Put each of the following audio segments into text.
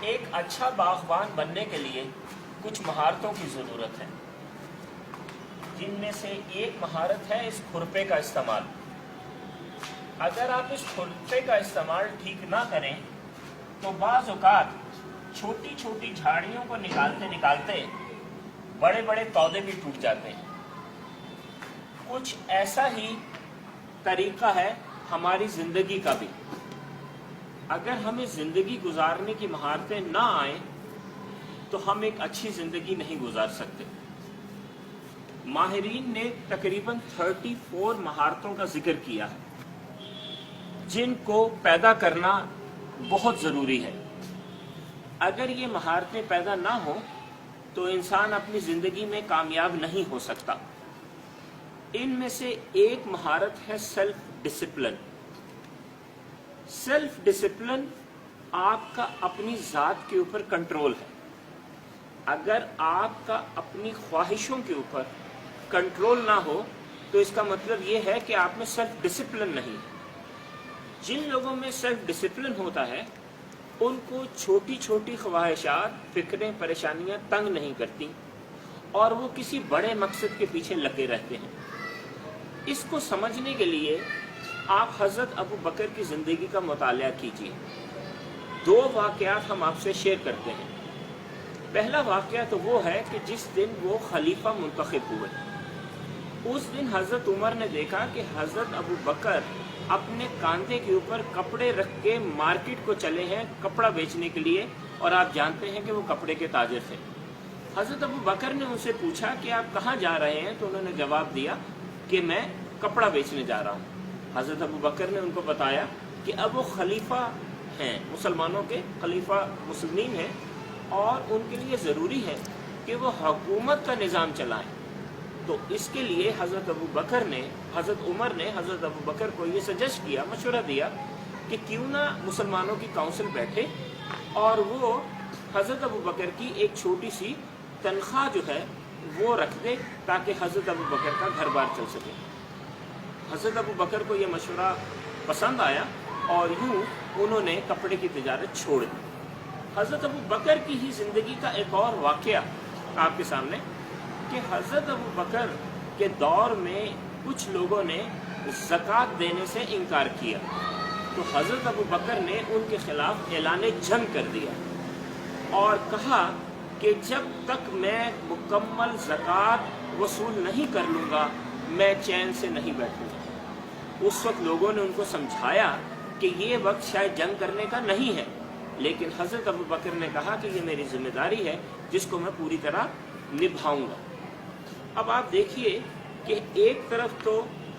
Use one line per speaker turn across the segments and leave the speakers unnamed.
ایک اچھا باغبان بننے کے لیے کچھ مہارتوں کی ضرورت ہے، جن میں سے ایک مہارت ہے اس کھرپے کا استعمال۔ اگر آپ اس کھرپے کا استعمال ٹھیک نہ کریں تو بعض اوقات چھوٹی چھوٹی جھاڑیوں کو نکالتے نکالتے بڑے بڑے پودے بھی ٹوٹ جاتے ہیں۔ کچھ ایسا ہی طریقہ ہے ہماری زندگی کا بھی۔ اگر ہمیں زندگی گزارنے کی مہارتیں نہ آئیں تو ہم ایک اچھی زندگی نہیں گزار سکتے۔ ماہرین نے تقریباً 34 مہارتوں کا ذکر کیا ہے جن کو پیدا کرنا بہت ضروری ہے۔ اگر یہ مہارتیں پیدا نہ ہوں تو انسان اپنی زندگی میں کامیاب نہیں ہو سکتا۔ ان میں سے ایک مہارت ہے سیلف ڈسپلن۔ سیلف ڈسپلن آپ کا اپنی ذات کے اوپر کنٹرول ہے۔ اگر آپ کا اپنی خواہشوں کے اوپر کنٹرول نہ ہو تو اس کا مطلب یہ ہے کہ آپ میں سیلف ڈسپلن نہیں ہے۔ جن لوگوں میں سیلف ڈسپلن ہوتا ہے ان کو چھوٹی چھوٹی خواہشات، فکریں، پریشانیاں تنگ نہیں کرتی اور وہ کسی بڑے مقصد کے پیچھے لگے رہتے ہیں۔ اس کو سمجھنے کے لیے آپ حضرت ابو بکر کی زندگی کا مطالعہ کیجیے۔ 2 واقعات ہم آپ سے شیئر کرتے ہیں۔ پہلا واقعہ تو وہ ہے کہ جس دن وہ خلیفہ منتخب ہوئے، اس دن حضرت عمر نے دیکھا کہ حضرت ابو بکر اپنے کاندھے کے اوپر کپڑے رکھ کے مارکیٹ کو چلے ہیں کپڑا بیچنے کے لیے، اور آپ جانتے ہیں کہ وہ کپڑے کے تاجر تھے۔ حضرت ابو بکر نے ان سے پوچھا کہ آپ کہاں جا رہے ہیں؟ تو انہوں نے جواب دیا کہ میں کپڑا بیچنے جا رہا ہوں۔ حضرت ابو بکر نے ان کو بتایا کہ اب وہ خلیفہ ہیں، مسلمانوں کے خلیفہ مسلمین ہیں، اور ان کے لیے ضروری ہے کہ وہ حکومت کا نظام چلائیں۔ تو اس کے لیے حضرت عمر نے حضرت ابو بکر کو یہ سجیسٹ کیا، مشورہ دیا کہ کیوں نہ مسلمانوں کی کونسل بیٹھے اور وہ حضرت ابو بکر کی ایک چھوٹی سی تنخواہ جو ہے وہ رکھ دے تاکہ حضرت ابو بکر کا گھر بار چل سکے۔ حضرت ابو بکر کو یہ مشورہ پسند آیا اور یوں انہوں نے کپڑے کی تجارت چھوڑ دی۔ حضرت ابو بکر کی ہی زندگی کا ایک اور واقعہ آپ کے سامنے کہ حضرت ابو بکر کے دور میں کچھ لوگوں نے زکوٰۃ دینے سے انکار کیا، تو حضرت ابو بکر نے ان کے خلاف اعلان جنگ کر دیا اور کہا کہ جب تک میں مکمل زکوٰۃ وصول نہیں کر لوں گا میں چین سے نہیں بیٹھوں گا۔ اس وقت لوگوں نے ان کو سمجھایا کہ یہ وقت شاید جنگ کرنے کا نہیں ہے، لیکن حضرت ابو بکر نے کہا کہ یہ میری ذمہ داری ہے جس کو میں پوری طرح نبھاؤں گا۔ اب آپ دیکھیے کہ ایک طرف تو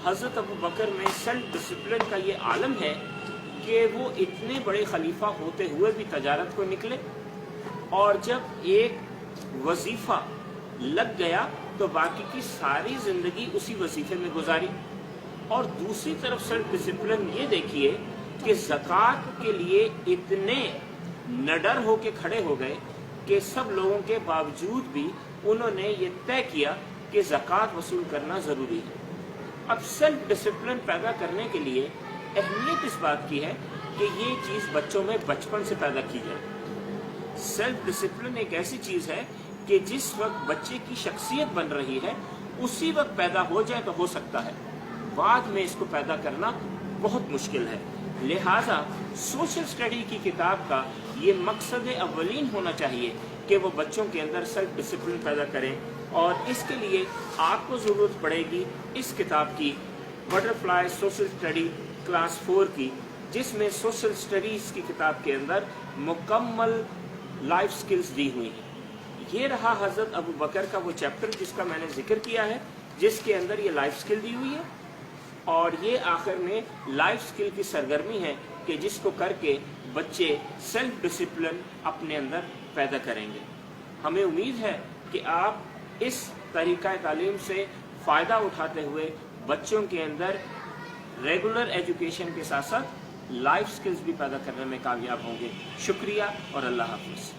حضرت ابو بکر میں سیلف ڈسپلن کا یہ عالم ہے کہ وہ اتنے بڑے خلیفہ ہوتے ہوئے بھی تجارت کو نکلے، اور جب ایک وظیفہ لگ گیا تو باقی کی ساری زندگی اسی وظیفے میں گزاری۔ اور دوسری طرف سیلف ڈسپلن یہ دیکھیے کہ زکوٰۃ کے لیے اتنے نڈر ہو کے کھڑے ہو گئے کہ سب لوگوں کے باوجود بھی انہوں نے یہ طے کیا کہ زکوٰۃ وصول کرنا ضروری ہے۔ اب سیلف ڈسپلن پیدا کرنے کے لیے اہمیت اس بات کی ہے کہ یہ چیز بچوں میں بچپن سے پیدا کی جائے۔ سیلف ڈسپلن ایک ایسی چیز ہے کہ جس وقت بچے کی شخصیت بن رہی ہے اسی وقت پیدا ہو جائے تو ہو سکتا ہے، بعد میں اس کو پیدا کرنا بہت مشکل ہے۔ لہٰذا سوشل اسٹڈی کی کتاب کا یہ مقصد اولین ہونا چاہیے کہ وہ بچوں کے اندر سیلف ڈسپلن پیدا کریں، اور اس کے لیے آپ کو ضرورت پڑے گی اس کتاب کی، بٹرفلائی سوشل اسٹڈی کلاس 4 کی، جس میں سوشل اسٹڈیز کی کتاب کے اندر مکمل لائف سکلز دی ہوئی ہیں۔ یہ رہا حضرت ابو بکر کا وہ چیپٹر جس کا میں نے ذکر کیا ہے، جس کے اندر یہ لائف سکل دی ہوئی ہے، اور یہ آخر میں لائف سکل کی سرگرمی ہے کہ جس کو کر کے بچے سیلف ڈسپلن اپنے اندر پیدا کریں گے۔ ہمیں امید ہے کہ آپ اس طریقہ تعلیم سے فائدہ اٹھاتے ہوئے بچوں کے اندر ریگولر ایجوکیشن کے ساتھ ساتھ لائف سکلز بھی پیدا کرنے میں کامیاب ہوں گے۔ شکریہ اور اللہ حافظ۔